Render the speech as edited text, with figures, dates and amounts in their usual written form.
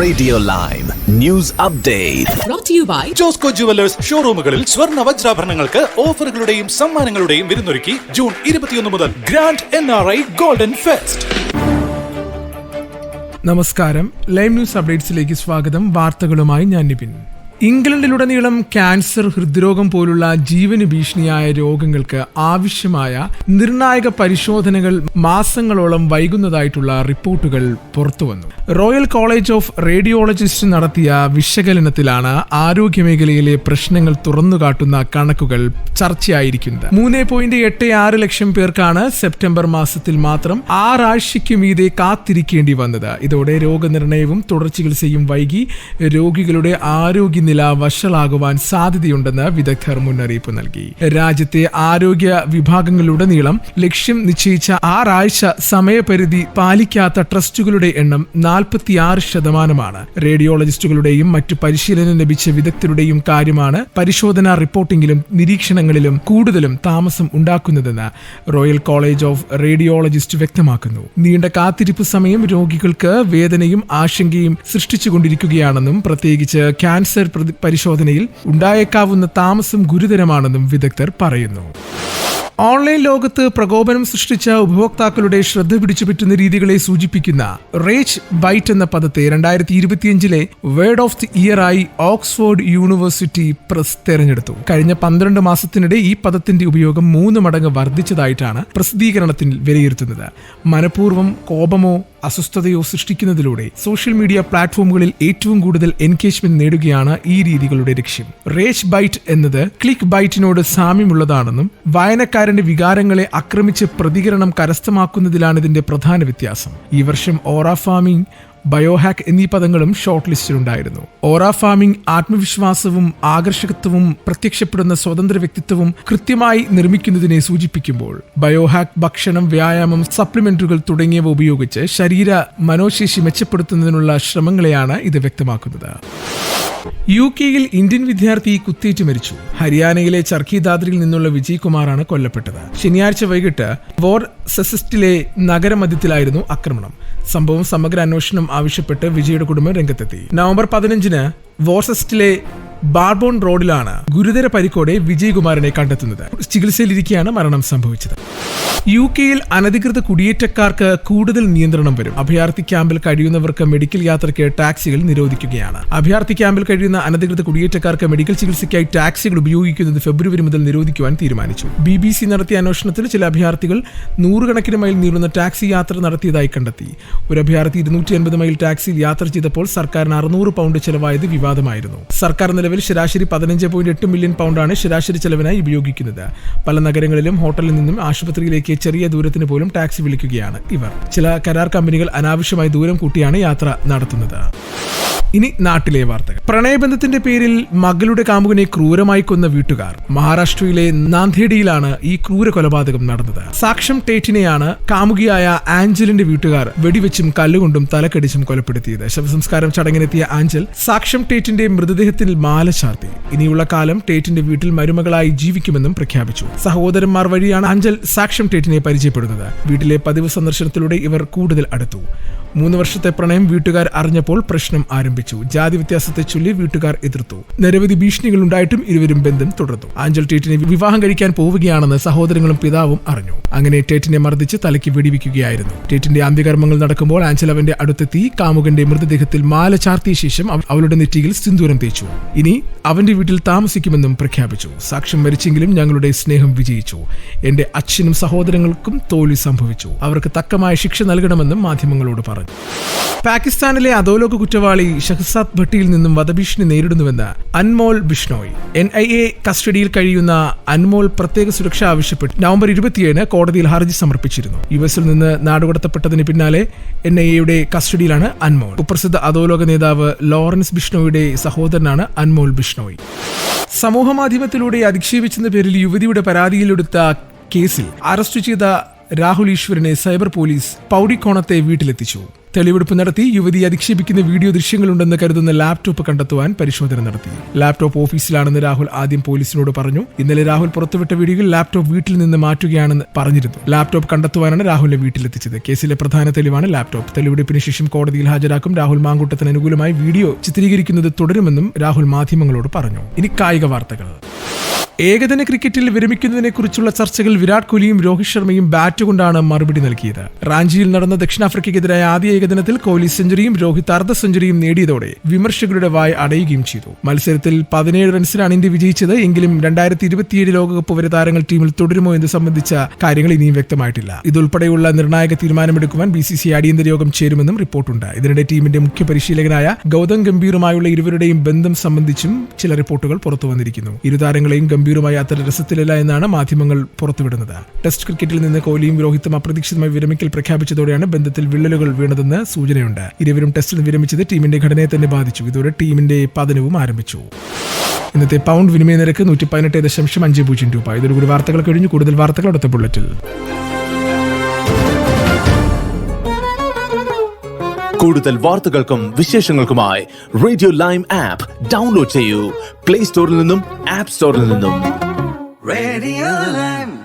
Radio live news update brought to you by Josco jewellers ഷോറൂമുകളിൽ സ്വർണ്ണ വജ്രാഭരണങ്ങൾക്ക് ഓഫറുകളുടെയും സമ്മാനങ്ങളുടെയും വിരുന്നൊരുക്കി ജൂൺ 21 മുതൽ ഗ്രാൻഡ് NRI ഗോൾഡൻ ഫെസ്റ്റ്. നമസ്കാരം, ലൈവ് ന്യൂസ് അപ്ഡേറ്റ്സിലേക്ക് സ്വാഗതം. വാർത്തകളുമായി ഞാൻ നിപിൻ. ഇംഗ്ലണ്ടിലുടനീളം ക്യാൻസർ, ഹൃദ്രോഗം പോലുള്ള ജീവന് ഭീഷണിയായ രോഗങ്ങൾക്ക് ആവശ്യമായ നിർണായക പരിശോധനകൾ മാസങ്ങളോളം വൈകുന്നതായിട്ടുള്ള റിപ്പോർട്ടുകൾ പുറത്തുവന്നു. റോയൽ കോളേജ് ഓഫ് റേഡിയോളജിസ്റ്റ് നടത്തിയ വിശകലനത്തിലാണ് ആരോഗ്യമേഖലയിലെ പ്രശ്നങ്ങൾ തുറന്നുകാട്ടുന്ന കണക്കുകൾ ചർച്ചയായിരിക്കുന്നത്. 3.86 ലക്ഷം പേർക്കാണ് സെപ്റ്റംബർ മാസത്തിൽ മാത്രം 6 ആഴ്ചയ്ക്ക് മീതെ കാത്തിരിക്കേണ്ടി വന്നത്. ഇതോടെ രോഗനിർണയവും തുടർ ചികിത്സയും വൈകി രോഗികളുടെ ആരോഗ്യനില വഷളാകുവാൻ സാധ്യതയുണ്ടെന്ന് വിദഗ്ധർ മുന്നറിയിപ്പ് നൽകി. രാജ്യത്തെ ആരോഗ്യ വിഭാഗങ്ങളിലുടനീളം ലക്ഷ്യം നിശ്ചയിച്ച 6 ആഴ്ച സമയപരിധി പാലിക്കാത്ത ട്രസ്റ്റുകളുടെ എണ്ണം 46%. റേഡിയോളജിസ്റ്റുകളുടെയും മറ്റു പരിശീലനം ലഭിച്ച വിദഗ്ധരുടെയും കാര്യമാണ് പരിശോധനാ റിപ്പോർട്ടിംഗിലും നിരീക്ഷണങ്ങളിലും കൂടുതലും താമസം ഉണ്ടാക്കുന്നതെന്ന് റോയൽ കോളേജ് ഓഫ് റേഡിയോളജിസ്റ്റ് വ്യക്തമാക്കുന്നു. നീണ്ട കാത്തിരിപ്പ് സമയം രോഗികൾക്ക് വേദനയും ആശങ്കയും സൃഷ്ടിച്ചുകൊണ്ടിരിക്കുകയാണെന്നും പ്രത്യേകിച്ച് ക്യാൻസർ പരിശോധനയിൽ ഉണ്ടായേക്കാവുന്ന താമസം ഗുരുതരമാണെന്നും വിദഗ്ധർ പറയുന്നു. ഓൺലൈൻ ലോകത്ത് പ്രകോപനം സൃഷ്ടിച്ച ഉപഭോക്താക്കളുടെ ശ്രദ്ധ പിടിച്ചുപറ്റുന്ന രീതികളെ സൂചിപ്പിക്കുന്ന റേജ് ബൈറ്റ് എന്ന പദത്തെ 2025 വേർഡ് ഓഫ് ദി ഇയർ ആയി ഓക്സ്ഫോർഡ് യൂണിവേഴ്സിറ്റി പ്രസ് തെരഞ്ഞെടുത്തു. കഴിഞ്ഞ 12 മാസത്തിനിടെ ഈ പദത്തിന്റെ ഉപയോഗം 3 മടങ്ങ് വർദ്ധിച്ചതായിട്ടാണ് പ്രസിദ്ധീകരണത്തിൽ വിലയിരുത്തുന്നത്. മനഃപൂർവ്വം കോപമോ അസ്വസ്ഥതയോ സൃഷ്ടിക്കുന്നതിലൂടെ സോഷ്യൽ മീഡിയ പ്ലാറ്റ്ഫോമുകളിൽ ഏറ്റവും കൂടുതൽ എൻഗേജ്മെന്റ് നേടുകയാണ് ഈ രീതികളുടെ ലക്ഷ്യം. റേജ് ബൈറ്റ് എന്നത് ക്ലിക്ക് ബൈറ്റിനോട് സാമ്യമുള്ളതാണെന്നും വായനക്കാരന്റെ വികാരങ്ങളെ ആക്രമിച്ച് പ്രതികരണം കരസ്ഥമാക്കുന്നതിലാണ് ഇതിന്റെ പ്രധാന വ്യത്യാസം. ഈ വർഷം ഓറ ഫാമിംഗ്, ബയോഹാക്ക് എന്നീ പദങ്ങളും ഷോർട്ട് ലിസ്റ്റിലുണ്ടായിരുന്നു. ഓറ ഫാമിംഗ് ആത്മവിശ്വാസവും ആകർഷകത്വവും പ്രത്യക്ഷപ്പെടുന്ന സ്വതന്ത്ര വ്യക്തിത്വവും കൃത്യമായി നിർമ്മിക്കുന്നതിനെ സൂചിപ്പിക്കുമ്പോൾ ബയോഹാക്ക് ഭക്ഷണം, വ്യായാമം, സപ്ലിമെന്റുകൾ തുടങ്ങിയവ ഉപയോഗിച്ച് ശരീര മനോശേഷി മെച്ചപ്പെടുത്തുന്നതിനുള്ള ശ്രമങ്ങളെയാണ് ഇത് വ്യക്തമാക്കുന്നത്. UK-യിൽ ഇന്ത്യൻ വിദ്യാർത്ഥി കുത്തേറ്റ് മരിച്ചു. ഹരിയാനയിലെ ചർഖി ദാദ്രിയിൽ നിന്നുള്ള വിജയ് കുമാറാണ് കൊല്ലപ്പെട്ടത്. ശനിയാഴ്ച വൈകിട്ട് വോർസെസ്റ്റിലെ നഗരമധ്യത്തിലായിരുന്നു ആക്രമണം. സംഭവം സമഗ്ര അന്വേഷണം ആവശ്യപ്പെട്ട് വിജയുടെ കുടുംബം രംഗത്തെത്തി. നവംബർ 15 വോർസെസ്റ്റിലെ ബാർബോൺ റോഡിലാണ് ഗുരുതര പരിക്കോടെ വിജയ് കുമാറിനെ കണ്ടെത്തുന്നത്. ചികിത്സയിലിരിക്കെയാണ് മരണം സംഭവിച്ചത്. UK-യിൽ അനധികൃത കുടിയേറ്റക്കാർക്ക് കൂടുതൽ നിയന്ത്രണം വരും. അഭയാർത്ഥി ക്യാമ്പിൽ കഴിയുന്നവർക്ക് മെഡിക്കൽ യാത്രയ്ക്ക് ടാക്സികൾ നിരോധിക്കുകയാണ്. അഭയാർത്ഥി ക്യാമ്പിൽ കഴിയുന്ന അനധികൃത കുടിയേറ്റക്കാർക്ക് മെഡിക്കൽ ചികിത്സയ്ക്കായി ടാക്സികൾ ഉപയോഗിക്കുന്നത് ഫെബ്രുവരി മുതൽ നിരോധിക്കുവാൻ തീരുമാനിച്ചു. BBC നടത്തിയ അന്വേഷണത്തിൽ ചില അഭയാർത്ഥികൾ 100 കണക്കിന് മൈൽ നീളുന്ന ടാക്സി യാത്ര നടത്തിയതായി കണ്ടെത്തി. ഒരു അഭയാർത്ഥി 250 മൈൽ ടാക്സിയിൽ യാത്ര ചെയ്തപ്പോൾ സർക്കാരിന് 600 പൗണ്ട് ചെലവായത് വിവാദമായിരുന്നു. സർക്കാർ നിലവിൽ ശരാശരി 15.8 മില്യൺ പൗണ്ടാണ് ശരാശരി ചെലവിനായി ഉപയോഗിക്കുന്നത്. പല നഗരങ്ങളിലും ഹോട്ടലിൽ നിന്നും ആശുപത്രിയിലേക്ക് ചെറിയ ദൂരത്തിന് പോലും ടാക്സി വിളിക്കുകയാണ് ഇവർ. ചില കരാർ കമ്പനികൾ അനാവശ്യമായി ദൂരം കൂട്ടിയാണ് യാത്ര നടത്തുന്നത്. ഇനി നാട്ടിലെ വാർത്തകൾ. പ്രണയബന്ധത്തിന്റെ പേരിൽ മകളുടെ കാമുകനെ ക്രൂരമായി കൊന്ന വീട്ടുകാർ. മഹാരാഷ്ട്രയിലെ നാന്ദേഡിയിലാണ് ഈ ക്രൂര കൊലപാതകം നടന്നത്. സാക്ഷം ടേറ്റിനെയാണ് കാമുകിയായ ആഞ്ചലിന്റെ വീട്ടുകാർ വെടിവെച്ചും കല്ലുകൊണ്ടും തലക്കടിച്ചും കൊലപ്പെടുത്തിയത്. ശവസംസ്കാരം ചടങ്ങിനെത്തിയ ആഞ്ചൽ സാക്ഷം ടേറ്റിന്റെ മൃതദേഹത്തിൽ മാല ചാർത്തി. ഇനിയുള്ള കാലം ടേറ്റിന്റെ വീട്ടിൽ മരുമകളായി ജീവിക്കുമെന്നും പ്രഖ്യാപിച്ചു. സഹോദരന്മാർ വഴിയാണ് ആഞ്ചൽ സാക്ഷം ടേറ്റിനെ പരിചയപ്പെടുന്നത്. വീട്ടിലെ പതിവ് സന്ദർശനത്തിലൂടെ ഇവർ കൂടുതൽ അടുത്തു. 3 വർഷത്തെ പ്രണയം വീട്ടുകാർ അറിഞ്ഞപ്പോൾ പ്രശ്നം ആരംഭിച്ചു. ജാതി വ്യത്യാസത്തെ ചൊല്ലി വീട്ടുകാർ എതിർത്തു. നിരവധി ഭീഷണികൾ ഉണ്ടായിട്ടും ഇരുവരും ബന്ധം തുടർന്നു. ആഞ്ചൽ ടേറ്റിനെ വിവാഹം കഴിക്കാൻ പോവുകയാണെന്ന് സഹോദരങ്ങളും പിതാവും അറിഞ്ഞു. അങ്ങനെ ടേറ്റിനെ മർദ്ദിച്ച് തലയ്ക്ക് വെടിവെക്കുകയായിരുന്നു. ടേറ്റിന്റെ അന്ത്യകർമ്മങ്ങൾ നടക്കുമ്പോൾ ആഞ്ചൽ അവന്റെ അടുത്തെത്തി കാമുകന്റെ മൃതദേഹത്തിൽ മാല ചാർത്തിയ ശേഷം അവളുടെ നെറ്റിയിൽ സിന്ദൂരം തേച്ചു. ഇനി അവന്റെ വീട്ടിൽ താമസിക്കുമെന്നും പ്രഖ്യാപിച്ചു. സാക്ഷ്യം മരിച്ചെങ്കിലും ഞങ്ങളുടെ സ്നേഹം വിജയിച്ചു. എന്റെ അച്ഛനും സഹോദരങ്ങൾക്കും തോൽവി സംഭവിച്ചു. അവർക്ക് തക്കമായ ശിക്ഷ നൽകണമെന്നും മാധ്യമങ്ങളോട് പറഞ്ഞു. പാകിസ്ഥാനിലെ അധോലോക കുറ്റവാളി ഷഹസാദ് ഭട്ടിയിൽ നിന്നും വധഭീഷണി നേരിടുന്നുവെന്ന് അൻമോൾ ബിഷ്ണോയ്. NIA കസ്റ്റഡിയിൽ കഴിയുന്ന അൻമോൾ പ്രത്യേക സുരക്ഷ ആവശ്യപ്പെട്ട് നവംബർ 27 കോടതിയിൽ ഹർജി സമർപ്പിച്ചിരുന്നു. US-ൽ നിന്ന് നാടുകടത്തപ്പെട്ടതിന് പിന്നാലെ NIA-യുടെ കസ്റ്റഡിയിലാണ് അൻമോൾ. കുപ്രസിദ്ധ അധോലോക നേതാവ് ലോറൻസ് ബിഷ്ണോയുടെ സഹോദരനാണ് അൻമോൾ ബിഷ്ണോയ്. സമൂഹമാധ്യമത്തിലൂടെ അധിക്ഷേപിച്ചെന്ന പേരിൽ യുവതിയുടെ പരാതിയിലെടുത്ത കേസിൽ അറസ്റ്റ് ചെയ്ത രാഹുൽ ഈശ്വറിനെ സൈബർ പോലീസ് പൗഡിക്കോണത്തെ വീട്ടിലെത്തിച്ചു. തെളിവെടുപ്പ് നടത്തി യുവതി അധിക്ഷേപിക്കുന്ന വീഡിയോ ദൃശ്യങ്ങളുണ്ടെന്ന് കരുതുന്ന ലാപ്ടോപ്പ് കണ്ടെത്തുവാൻ പരിശോധന നടത്തി. ലാപ്ടോപ്പ് ഓഫീസിലാണെന്ന് രാഹുൽ ആദ്യം പോലീസിനോട് പറഞ്ഞു. ഇന്നലെ രാഹുൽ പുറത്തുവിട്ട വീഡിയോയിൽ ലാപ്ടോപ്പ് വീട്ടിൽ നിന്ന് മാറ്റുകയാണെന്ന് പറഞ്ഞിരുന്നു. ലാപ്ടോപ്പ് കണ്ടെത്തുവാനാണ് രാഹുലിനെ വീട്ടിലെത്തിച്ചത്. കേസിലെ പ്രധാന തെളിവാണ് ലാപ്ടോപ്പ്. തെളിവെടുപ്പിന് ശേഷം കോടതിയിൽ ഹാജരാക്കും. രാഹുൽ മാങ്കൂട്ടത്തിന് അനുകൂലമായി വീഡിയോ ചിത്രീകരിക്കുന്നത് തുടരുമെന്നും രാഹുൽ മാധ്യമങ്ങളോട് പറഞ്ഞു. ഇനി കായിക വാർത്തകൾ. ഏകദിന ക്രിക്കറ്റിൽ വിരമിക്കുന്നതിനെക്കുറിച്ചുള്ള ചർച്ചകൾ വിരാട് കോഹ്ലിയും രോഹിത് ശർമ്മയും ബാറ്റ് കൊണ്ടാണ് മറുപടി നൽകിയത്. റാഞ്ചിയിൽ നടന്ന ദക്ഷിണാഫ്രിക്കയ്ക്കെതിരായ ആദ്യ ഏകദിനത്തിൽ കോഹ്ലി സെഞ്ചുറിയും രോഹിത് അർദ്ധ സെഞ്ചുറിയും നേടിയതോടെ വിമർശകരുടെ വായ് അടയുകയും ചെയ്തു. മത്സരത്തിൽ 17 റൺസിനാണ് ഇന്ത്യ വിജയിച്ചത്. എങ്കിലും 2027 ലോകകപ്പ് വരെ താരങ്ങൾ ടീമിൽ തുടരുമോ എന്ന് സംബന്ധിച്ച കാര്യങ്ങൾ ഇനിയും വ്യക്തമായിട്ടില്ല. ഇതുൾപ്പെടെയുള്ള നിർണായക തീരുമാനമെടുക്കുവാൻ BCCI അടിയന്തര യോഗം ചേരുമെന്നും റിപ്പോർട്ടുണ്ട്. ഇതിനിടെ ടീമിന്റെ മുഖ്യ പരിശീലകനായ ഗൗതം ഗംഭീറുമായുള്ള ഇരുവരുടെയും ബന്ധം സംബന്ധിച്ചും ചില റിപ്പോർട്ടുകൾ പുറത്തുവന്നിരിക്കുന്നു. ഇരു താരങ്ങളെയും ഗംഭീറുമായി അത്ര രസത്തിലല്ല എന്നാണ് മാധ്യമങ്ങൾ പുറത്തുവിടുന്നത്. ടെസ്റ്റ് ക്രിക്കറ്റിൽ നിന്ന് കോഹ്ലിയും രോഹിത്തും അപ്രതീക്ഷിതമായി വിരമിക്കൽ പ്രഖ്യാപിച്ചതോടെയാണ് ബന്ധത്തിൽ വിള്ളലുകൾ വീണതെന്ന് സൂചനയുണ്ട്. ഇരുവരും ടെസ്റ്റിൽ വിരമിച്ചത് ടീമിന്റെ ഘടനയെ തന്നെ ബാധിച്ചു. ഇതോടെ ടീമിന്റെ പതനവും ആരംഭിച്ചു. ഇന്നത്തെ പൗണ്ട് വിനിമയ നിരക്ക് 118.50 രൂപ. ഇതോടുകൂടി വാർത്തകൾ കഴിഞ്ഞു. കൂടുതൽ വാർത്തകൾ അടുത്ത ബുള്ളറ്റിൽ. കൂടുതൽ വാർത്തകൾക്കും വിശേഷങ്ങൾക്കുമായി റേഡിയോ ലൈം ആപ്പ് ഡൗൺലോഡ് ചെയ്യൂ. പ്ലേ സ്റ്റോറിൽ നിന്നും ആപ്പ് സ്റ്റോറിൽ നിന്നും. Radio Lime.